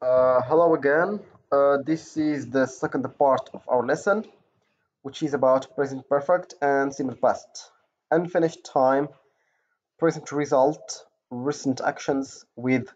Hello again. This is the second part of our lesson, which is about present perfect and simple past. Unfinished time, present result, recent actions with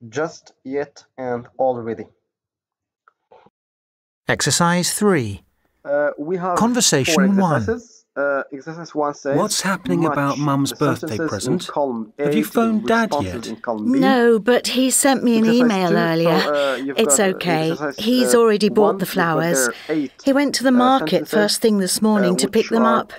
just, yet, and already. Exercise 3. We have Conversation four 1. exercises. Exercise 1 says, What's happening match about Mum's the birthday sentences in present? column A Have you to the phoned Dad responses yet? in column B. No, but he sent me an Exercise email 2, earlier. you've It's got okay. exercise He's already bought 1, the you've got flowers. there 8 He went to the market sentences first thing this morning to pick which them are up.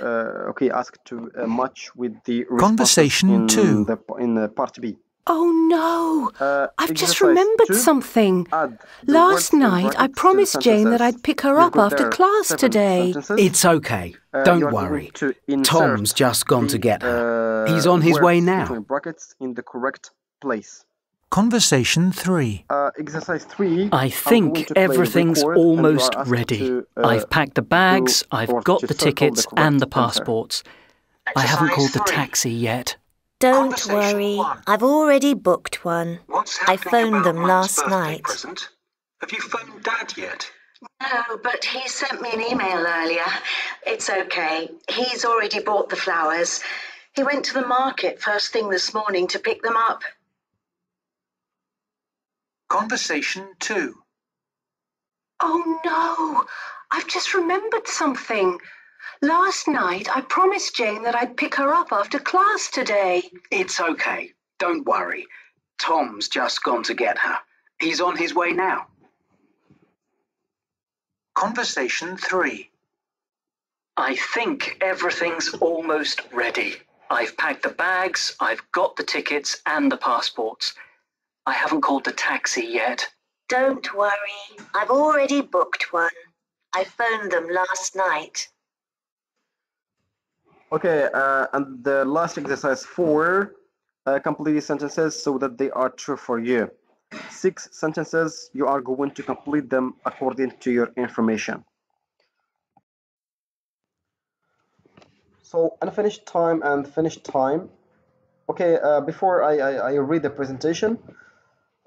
asked to match with the Conversation responses 2. in the part B. Oh no! I've just Exercise remembered 2, something. add the Last words in night I brackets to the promised Jane that sentences. I'd pick her You've up got after there class 7 today. sentences. It's okay. You Don't are going worry. to insert Tom's just gone to get her. He's on his way words now. between brackets in the correct place. Conversation 3. Exercise 3. I I'm going think to play everything's record, and you are almost asked ready. to, I've packed the bags, or I've got to the circle tickets correct and the answer. passports. I haven't called the taxi yet. Don't worry, I've already booked one. I phoned them last night. Have you phoned Dad yet? No, but he sent me an email earlier. It's okay. He's already bought the flowers. He went to the market first thing this morning to pick them up. Conversation 2. Oh no! I've just remembered something. Last night I promised Jane that I'd pick her up after class today. It's okay. Don't worry. Tom's just gone to get her. He's on his way now. Conversation 3. I think everything's almost ready. I've packed the bags, I've got the tickets and the passports. I haven't called the taxi yet. Don't worry, I've already booked one. I phoned them last night. Okay, and the last exercise 4, complete these sentences so that they are true for you. 6 sentences, you are going to complete them according to your information. So unfinished time and finished time. Okay, before I read the presentation,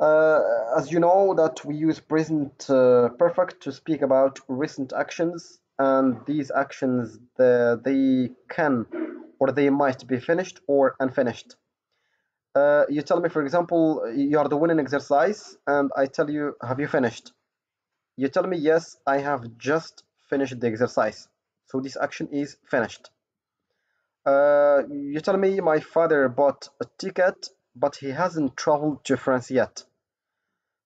as you know that we use present perfect to speak about recent actions, and these actions they can or they might be finished or unfinished. You tell me, for example, you are doing an exercise and I tell you, have you finished? You tell me, yes, I have just finished the exercise. So this action is finished. You tell me my father bought a ticket, but he hasn't traveled to France yet.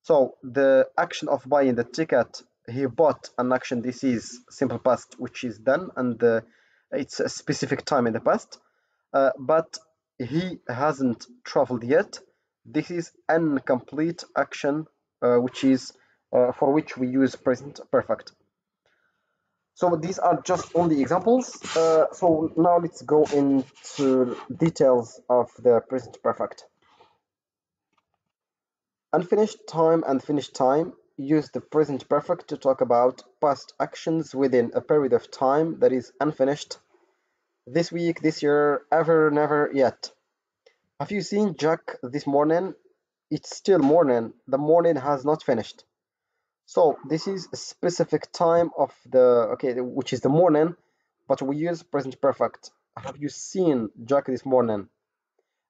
So the action of buying the ticket, he bought an action. This is simple past, which is done, and it's a specific time in the past. But he hasn't traveled yet. This is incomplete action, which is for which we use present perfect. So these are just only examples. So now let's go into details of the present perfect. Unfinished time and finished time use the present perfect to talk about past actions within a period of time that is unfinished. This week, this year, ever, never, yet. Have you seen Jack this morning? It's still morning. The morning has not finished. So this is a specific time of which is the morning, but we use present perfect. Have you seen Jack this morning?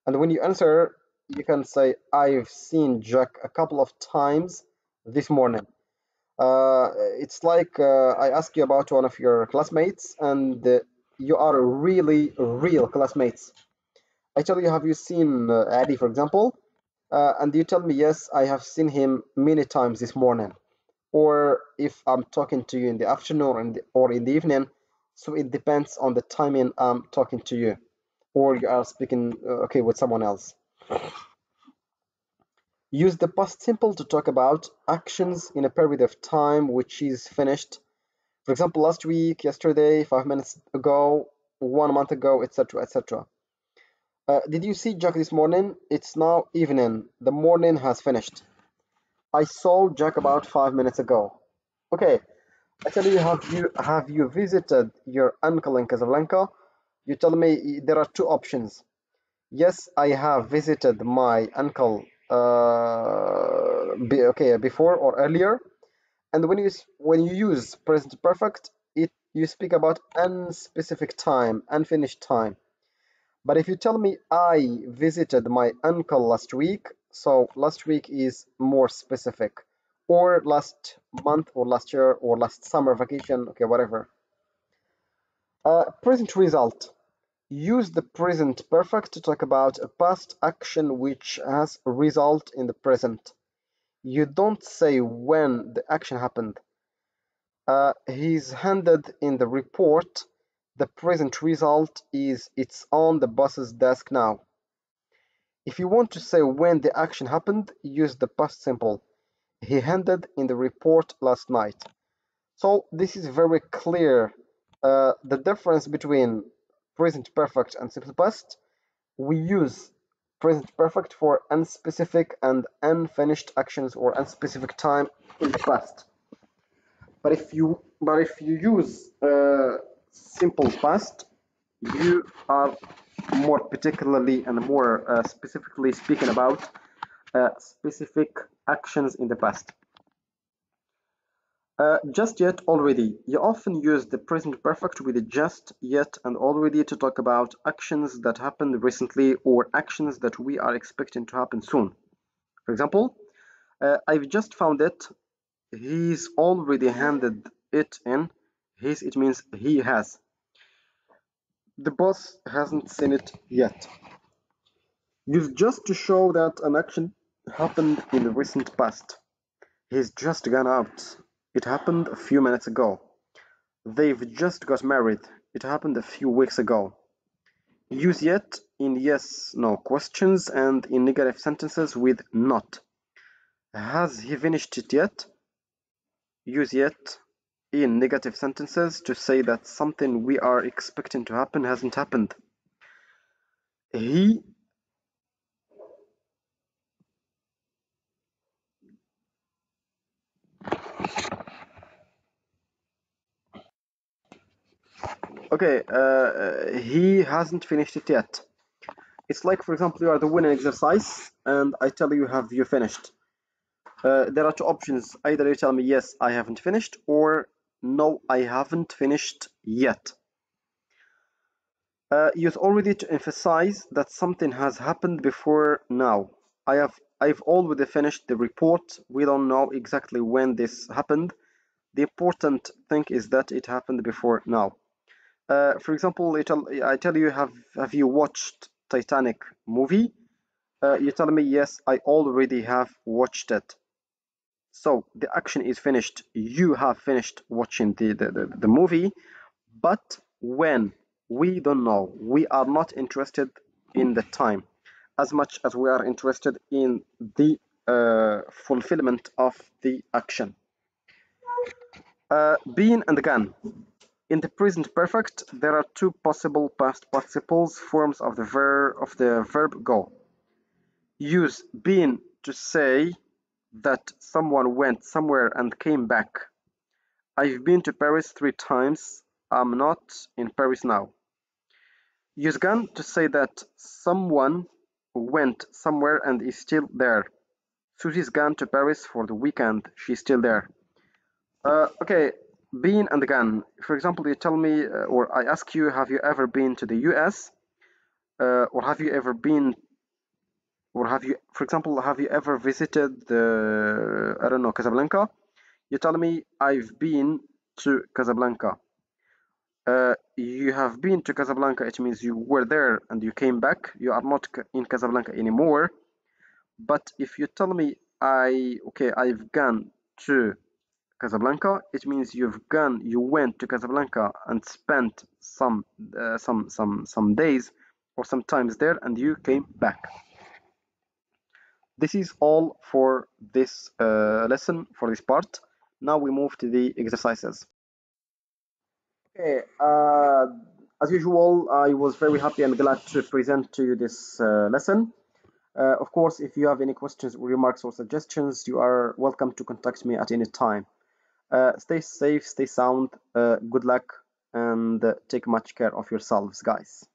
And when you answer, you can say, I've seen Jack a couple of times this morning. It's like I ask you about one of your classmates, and you are really real classmates. I tell you, have you seen Adi, for example? And you tell me, yes, I have seen him many times this morning. Or if I'm talking to you in the afternoon or in the evening, so it depends on the timing I'm talking to you, or you are speaking with someone else. Use the past simple to talk about actions in a period of time which is finished. For example, last week, yesterday, 5 minutes ago, 1 month ago, etc., etc. Did you see Jack this morning? It's now evening. The morning has finished. I saw Jack about 5 minutes ago. Okay, I tell you, have you visited your uncle in Casablanca? You tell me there are two options. Yes, I have visited my uncle before or earlier. And when you use present perfect, you speak about unspecific time, unfinished time. But if you tell me I visited my uncle last week, so last week is more specific, or last month, or last year, or last summer vacation, okay, whatever. Present result. Use the present perfect to talk about a past action which has a result in the present. You don't say when the action happened. He's handed in the report. The present result is it's on the boss's desk now. If you want to say when the action happened, use the past simple. He handed in the report last night. So this is very clear. The difference between present perfect and simple past. We use present perfect for unspecific and unfinished actions or unspecific time in the past. But if you use simple past, you are more particularly and more specifically speaking about specific actions in the past. Just yet, already. You often use the present perfect with the just, yet, and already to talk about actions that happened recently or actions that we are expecting to happen soon. For example, I've just found it. He's already handed it in. It means he has. The boss hasn't seen it yet. Use just to show that an action happened in the recent past. He's just gone out. It happened a few minutes ago. They've just got married. It happened a few weeks ago. Use yet in yes, no questions and in negative sentences with not. Has he finished it yet? Use yet in negative sentences to say that something we are expecting to happen hasn't happened. He he hasn't finished it yet. It's like, for example, you are doing an exercise and I tell you, have you finished? There are two options. Either you tell me, yes, I haven't finished, or no, I haven't finished yet. Use already to emphasize that something has happened before now. I've already finished the report. We don't know exactly when this happened. The important thing is that it happened before now. For example, I tell you, have you watched Titanic movie? You tell me, yes, I already have watched it. So the action is finished. You have finished watching the movie, but when? We don't know. We are not interested in the time as much as we are interested in the fulfillment of the action. Been and gone. In the present perfect, there are two possible past participles forms of the verb go. Use been to say that someone went somewhere and came back. I've been to Paris 3 times. I'm not in Paris now. Use gone to say that someone went somewhere and is still there. Susie's gone to Paris for the weekend. She's still there. Okay, been and gone. For example, you tell me, or I ask you, have you ever been to the US? Or have you ever been, or have you, for example, have you ever visited the, I don't know, Casablanca? You tell me, I've been to Casablanca. You have been to Casablanca, it means you were there and you came back. You are not in Casablanca anymore. But if you tell me, I've gone to Casablanca, it means you went to Casablanca and spent some days or some times there and you came back. This is all for this lesson, for this part. Now we move to the exercises. Okay, as usual, I was very happy and glad to present to you this lesson. Of course, if you have any questions or remarks or suggestions, you are welcome to contact me at any time. Stay safe, stay sound, good luck, and take much care of yourselves, guys.